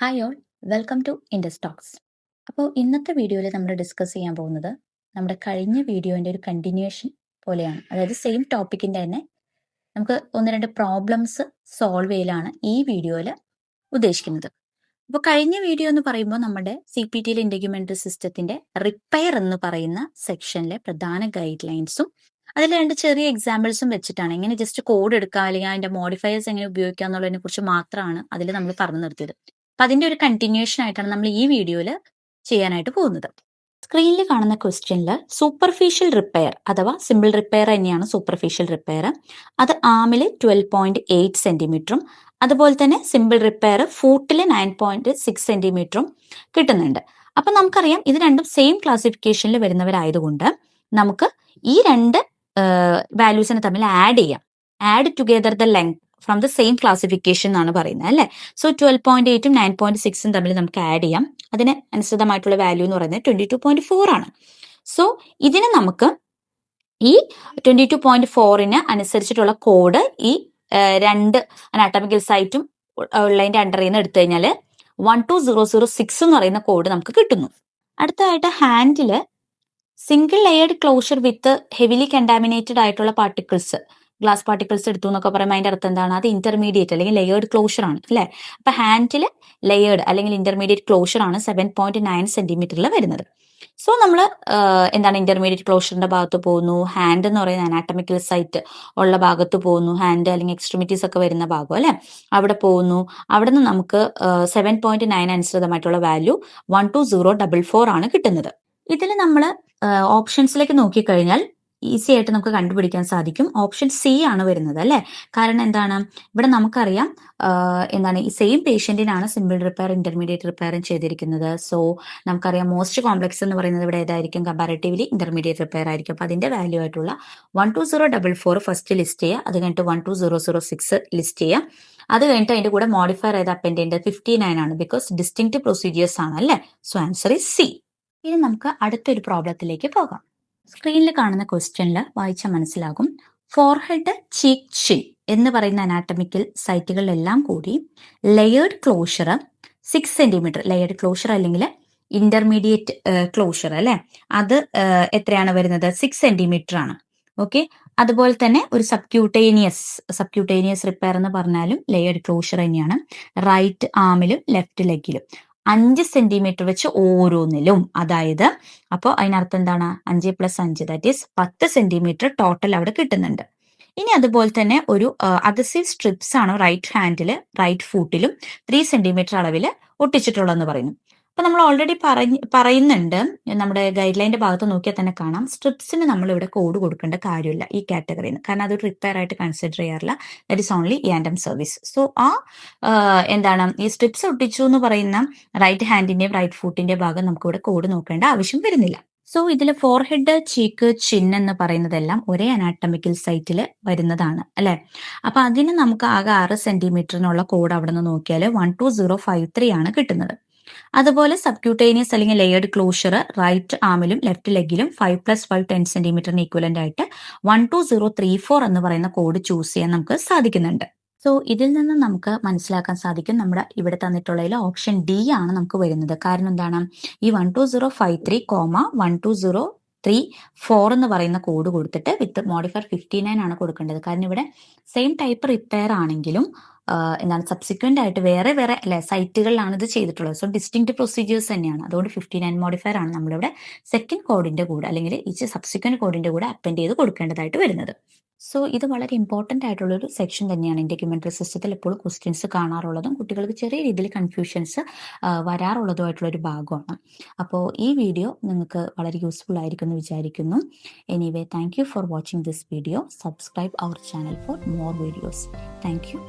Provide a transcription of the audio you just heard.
Hi all, welcome to Indus Talks. അപ്പോൾ ഇന്നത്തെ വീഡിയോയിൽ നമ്മൾ ഡിസ്കസ് ചെയ്യാൻ പോകുന്നത് നമ്മുടെ കഴിഞ്ഞ വീഡിയോൻ്റെ ഒരു കണ്ടിന്യൂഷൻ പോലെയാണ്. അതായത് സെയിം ടോപ്പിക്കിൻ്റെ തന്നെ നമുക്ക് ഒന്ന് രണ്ട് പ്രോബ്ലംസ് സോൾവ് ചെയ്യലാണ് ഈ വീഡിയോയിൽ ഉദ്ദേശിക്കുന്നത്. അപ്പോൾ കഴിഞ്ഞ വീഡിയോ എന്ന് പറയുമ്പോൾ നമ്മുടെ CPT ഇൻറ്റഗ്യുമെൻ്ററി സിസ്റ്റത്തിൻ്റെ റിപ്പയർ എന്ന് പറയുന്ന സെക്ഷനിലെ പ്രധാന ഗൈഡ് ലൈൻസും അതിൽ രണ്ട് ചെറിയ എക്സാമ്പിൾസും വെച്ചിട്ടാണ് എങ്ങനെ ജസ്റ്റ് കോഡ് എടുക്കുക അല്ലെങ്കിൽ അതിൻ്റെ മോഡിഫയേഴ്സ് എങ്ങനെ ഉപയോഗിക്കുക എന്നുള്ളതിനെ കുറിച്ച് മാത്രമാണ് അതിൽ നമ്മൾ പറഞ്ഞു നിർത്തിയത്. അപ്പൊ അതിന്റെ ഒരു കണ്ടിന്യൂഷൻ ആയിട്ടാണ് നമ്മൾ ഈ വീഡിയോയിൽ ചെയ്യാനായിട്ട് പോകുന്നത്. സ്ക്രീനിൽ കാണുന്ന ക്വസ്റ്റ്യനിൽ സൂപ്പർഫിഷ്യൽ റിപ്പയർ അഥവാ സിമ്പിൾ റിപ്പയർ തന്നെയാണ് സൂപ്പർഫിഷ്യൽ റിപ്പയർ. അത് ആമിൽ 12.8 സെന്റിമീറ്ററും അതുപോലെ തന്നെ സിമ്പിൾ റിപ്പയർ ഫൂട്ടിൽ 9.6 സെന്റിമീറ്ററും കിട്ടുന്നുണ്ട്. അപ്പൊ നമുക്കറിയാം ഇത് രണ്ടും സെയിം ക്ലാസിഫിക്കേഷനിൽ വരുന്നവരായതുകൊണ്ട് നമുക്ക് ഈ രണ്ട് വാല്യൂസിനെ തമ്മിൽ ആഡ് ചെയ്യാം. Add together the length from the same classification എന്നാണ് പറയുന്നത് അല്ലേ. സോ 12.8ഉം 9.6ഉം തമ്മിൽ നമുക്ക് ആഡ് ചെയ്യാം. അതിന് അനുസൃതമായിട്ടുള്ള വാല്യൂ എന്ന് പറയുന്നത് 22.4 ആണ്. സോ ഇതിന് നമുക്ക് ഈ 22.4ന് അനുസരിച്ചിട്ടുള്ള കോഡ് ഈ രണ്ട് അനാട്ടമിക്കൽ സൈറ്റും ഉള്ളതിന്റെ അണ്ടറിൽ നിന്ന് എടുത്തു കഴിഞ്ഞാൽ 12006 എന്ന് പറയുന്ന കോഡ് നമുക്ക് കിട്ടുന്നു. അടുത്തതായിട്ട് ഹാൻഡില് സിംഗിൾ ലെയർഡ് ക്ലോഷർ വിത്ത് ഹെവിലി കണ്ടാമിനേറ്റഡ് ആയിട്ടുള്ള പാർട്ടിക്കിൾസ്, ഗ്ലാസ് പാർട്ടിക്കിൾസ് എടുത്തു എന്നൊക്കെ പറയുമ്പോൾ അതിന്റെ അർത്ഥം എന്താണ്? അത് ഇന്റർമീഡിയറ്റ് അല്ലെങ്കിൽ ലെയേർഡ് ക്ലോഷർ ആണ് അല്ലെ. അപ്പൊ ഹാൻഡിൽ ലെയേർഡ് അല്ലെങ്കിൽ ഇന്റർമീഡിയറ്റ് ക്ലോഷർ ആണ് 7.9 സെന്റിമീറ്ററിൽ വരുന്നത്. സോ നമ്മൾ എന്താണ് ഇന്റർമീഡിയറ്റ് ക്ലോഷറിന്റെ ഭാഗത്ത് പോകുന്നു, ഹാൻഡ് എന്ന് പറയുന്ന അനാട്ടമിക്കൽ സൈറ്റ് ഉള്ള ഭാഗത്ത് പോകുന്നു, ഹാൻഡ് അല്ലെങ്കിൽ എക്സ്ട്രിമിറ്റീസ് ഒക്കെ വരുന്ന ഭാഗം അല്ലെ, അവിടെ പോകുന്നു. അവിടെ നിന്ന് നമുക്ക് 7.9 അനുസൃതമായിട്ടുള്ള വാല്യൂ 12044 ആണ് കിട്ടുന്നത്. ഇതിൽ നമ്മൾ ഓപ്ഷൻസിലേക്ക് നോക്കിക്കഴിഞ്ഞാൽ ഈസി ആയിട്ട് നമുക്ക് കണ്ടുപിടിക്കാൻ സാധിക്കും. ഓപ്ഷൻ സി ആണ് വരുന്നത് അല്ലെ. കാരണം എന്താണ്, ഇവിടെ നമുക്കറിയാം എന്താണ് ഈ സെയിം പേഷ്യന്റിനാണ് സിമ്പിൾ റിപ്പയർ ഇന്റർമീഡിയറ്റ് റിപ്പയറും ചെയ്തിരിക്കുന്നത്. സോ നമുക്കറിയാം മോസ്റ്റ് കോംപ്ലക്സ് എന്ന് പറയുന്നത് ഇവിടെ ഏതായിരിക്കും? കമ്പാരറ്റീവ്ലി ഇന്റർമീഡിയറ്റ് റിപ്പയർ ആയിരിക്കും. അപ്പൊ അതിന്റെ വാല്യൂ ആയിട്ടുള്ള 12044 ഫസ്റ്റ് ലിസ്റ്റ് ചെയ്യുക. അത് കഴിഞ്ഞിട്ട് 12006 ലിസ്റ്റ് ചെയ്യുക. അത് കഴിഞ്ഞിട്ട് അതിന്റെ കൂടെ മോഡിഫയർ ചെയ്ത് അപ്പൻഡ് ചെയ്യേണ്ടത് 59 ആണ്. ബിക്കോസ് ഡിസ്റ്റിങ്ക്റ്റ് പ്രൊസീജിയേഴ്സ് ആണ് അല്ലെ. So answer is C. ഇനി നമുക്ക് അടുത്തൊരു പ്രോബ്ലത്തിലേക്ക് പോകാം. സ്ക്രീനിൽ കാണുന്ന ക്വസ്റ്റ്യനിൽ വായിച്ചാൽ മനസ്സിലാകും. ഫോർഹെഡ്, ചീക്ക്, ചിൻ എന്ന് പറയുന്ന അനാട്ടമിക്കൽ സൈറ്റുകളിലെല്ലാം കൂടി layered closure 6 centimetre, layered closure അല്ലെങ്കിൽ ഇന്റർമീഡിയറ്റ് ക്ലോഷർ അല്ലെ, അത് എത്രയാണ് വരുന്നത്? 6 സെന്റിമീറ്റർ ആണ്. ഓക്കെ. അതുപോലെ തന്നെ ഒരു സബ്ക്യൂട്ടേനിയസ് റിപ്പയർ എന്ന് പറഞ്ഞാലും ലെയേർഡ് ക്ലോഷർ തന്നെയാണ്. റൈറ്റ് ആമിലും ലെഫ്റ്റ് ലെഗിലും 5 സെന്റിമീറ്റർ വെച്ച് ഓരോന്നിലും. അതായത് അപ്പോൾ അതിനർത്ഥം എന്താണ്? 5+5 ദാറ്റ് ഈസ് 10 സെന്റിമീറ്റർ ടോട്ടൽ അവിടെ കിട്ടുന്നുണ്ട്. ഇനി അതുപോലെ തന്നെ ഒരു അദസീവ് സ്ട്രിപ്സ് ആണ് റൈറ്റ് ഹാൻഡില് റൈറ്റ് ഫൂട്ടിലും 3 സെന്റിമീറ്റർ അളവിൽ ഒട്ടിച്ചിട്ടുള്ളതെന്ന് പറയുന്നു. അപ്പൊ നമ്മൾ ഓൾറെഡി പറയുന്നുണ്ട്, നമ്മുടെ ഗൈഡ് ലൈൻ്റെ ഭാഗത്ത് നോക്കിയാൽ തന്നെ കാണാം, സ്ട്രിപ്സിന് നമ്മൾ ഇവിടെ കോഡ് കൊടുക്കേണ്ട കാര്യമില്ല ഈ കാറ്റഗറിന്ന്. കാരണം അതൊരു റിപ്പയർ ആയിട്ട് കൺസിഡർ ചെയ്യാറില്ല. That is only random service. So എന്താണ് ഈ സ്ട്രിപ്സ് ഒട്ടിച്ചു എന്ന് പറയുന്ന റൈറ്റ് ഹാൻഡിന്റെയും റൈറ്റ് ഫൂട്ടിന്റെ ഭാഗം നമുക്ക് ഇവിടെ കോഡ് നോക്കേണ്ട ആവശ്യം വരുന്നില്ല. സോ ഇതിൽ ഫോർഹെഡ്, ചീക്ക്, ചിൻ എന്ന് പറയുന്നതെല്ലാം ഒരേ അനാട്ടമിക്കൽ സൈറ്റിൽ വരുന്നതാണ് അല്ലെ. അപ്പൊ അതിന് നമുക്ക് ആകെ 6 സെന്റിമീറ്ററിനുള്ള കോഡ് അവിടെ നിന്ന് നോക്കിയാൽ 12053 ആണ് കിട്ടുന്നത്. അതുപോലെ സബ്ക്യൂട്ടേനിയസ് അല്ലെങ്കിൽ ലെയേർഡ് ക്ലോഷർ റൈറ്റ് ആമിലും ലെഫ്റ്റ് ലെഗിലും 5+5 10 സെന്റിമീറ്ററിന് ഈക്വലന്റ് ആയിട്ട് 12034 എന്ന് പറയുന്ന കോഡ് ചൂസ് ചെയ്യാൻ നമുക്ക് സാധിക്കുന്നുണ്ട്. സോ ഇതിൽ നിന്ന് നമുക്ക് മനസ്സിലാക്കാൻ സാധിക്കും നമ്മുടെ ഇവിടെ തന്നിട്ടുള്ളതിൽ ഓപ്ഷൻ ഡി ആണ് നമുക്ക് വരുന്നത്. കാരണം എന്താണ്, ഈ 12053, 12034 എന്ന് പറയുന്ന കോഡ് കൊടുത്തിട്ട് വിത്ത് മോഡിഫയർ 59 ആണ് കൊടുക്കേണ്ടത്. കാരണം ഇവിടെ സെയിം ടൈപ്പ് റിപ്പയർ ആണെങ്കിലും എന്താണ് സബ്സിക്വന്റ് ആയിട്ട് വേറെ വേറെ അല്ലെ സൈറ്റുകളിലാണ് ഇത് ചെയ്തിട്ടുള്ളത്. സോ ഡിസ്റ്റിങ്ക്റ്റ് പ്രൊസീജിയേഴ്സ് തന്നെയാണ്. അതുകൊണ്ട് 59 മോഡിഫയർ ആണ് നമ്മളിവിടെ സെക്കൻഡ് കോഡിന്റെ കൂടെ അല്ലെങ്കിൽ ഈ സബ്സിക്വന്റ് കോഡിന്റെ കൂടെ അപ്പൻഡ് ചെയ്ത് കൊടുക്കേണ്ടതായിട്ട് വരുന്നത്. സോ ഇത് വളരെ ഇമ്പോർട്ടൻ്റ് ആയിട്ടുള്ള ഒരു സെക്ഷൻ തന്നെയാണ്. ഇൻറ്റഗ്യുമെൻ്ററി സിസ്റ്റത്തിൽ എപ്പോഴും ക്വസ്റ്റ്യൻസ് കാണാറുള്ളതും കുട്ടികൾക്ക് ചെറിയ രീതിയിൽ കൺഫ്യൂഷൻസ് വരാറുള്ളതുമായിട്ടുള്ള ഒരു ഭാഗമാണ്. അപ്പോൾ ഈ വീഡിയോ നിങ്ങൾക്ക് വളരെ യൂസ്ഫുൾ ആയിരിക്കും എന്ന് വിചാരിക്കുന്നു. Anyway, thank you for watching this video. Subscribe our channel for more videos. Thank U.